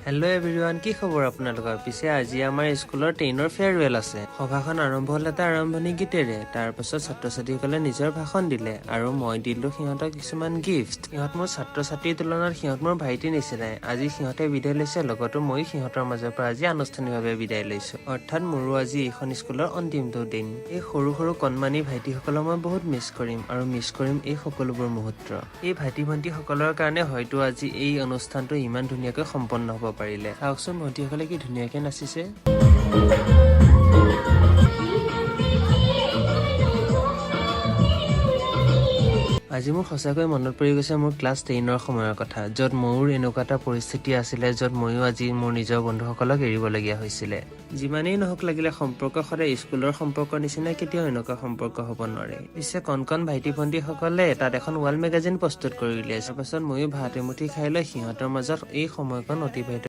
Hello' everyone, কি খবৰ আপোনালোকৰ? পিছে আজি আমাৰ স্কুলৰ 10ৰ ফেয়াৰৱেল আছে। সভাখন আৰম্ভ হ'ল এটা আৰম্ভণি গীতেৰে। তাৰ পাছত ছাত্ৰ ছাত্ৰীসকলে নিজৰ ভাষণ দিলে আৰু মই দিলো সিহঁতক কিছুমান গিফ্ট। সিহঁত মোৰ ছাত্ৰ ছাত্ৰীৰ তুলনাত সিহঁত মোৰ ভাইটিৰ নিচিনাই। আজি সিহঁতে বিদায় লৈছে, লগতো ময়ো সিহঁতৰ মাজৰ পৰা আজি আনুষ্ঠানিকভাৱে বিদায় লৈছো। অৰ্থাৎ মোৰো আজি এইখন স্কুলৰ অন্তিমটো দিন। এই সৰু সৰু কণমানি ভাইটিসকলক মই বহুত মিছ কৰিম আৰু মিছ কৰিম এই সকলোবোৰ মুহূৰ্ত। এই ভাইটি ভণ্টি সকলৰ কাৰণে হয়তো আজি এই অনুষ্ঠানটো ইমান ধুনীয়াকৈ সম্পন্ন হ'ব পাৰিলে। চাওকচোন ভণ্টিসকলে কি ধুনীয়াকে নাচিছে। আজি মোৰ সঁচাকৈ মনত পৰি গৈছে মোৰ ক্লাছ 10ৰ সময়ৰ কথা, য'ত মোৰ এনেকুৱা এটা পৰিস্থিতি আছিলে য'ত ময়ো আজি মোৰ নিজৰ বন্ধুসকলক এৰিবলগীয়া হৈছিলে। যিমানেই নহওক লাগিলে সম্পৰ্ক সদায় স্কুলৰ সম্পৰ্কৰ নিচিনা কেতিয়াও এনেকুৱা সম্পৰ্ক হ'ব নোৱাৰে। পিছে কণ ভাইটি ভণ্টি সকলে তাত এখন ৱাল মেগাজিন প্ৰস্তুত কৰি উলিয়াইছে। তাৰ পাছত ময়ো ভাত এমুঠি খাই লৈ সিহঁতৰ মাজত এই সময়কণ অতিবাহিত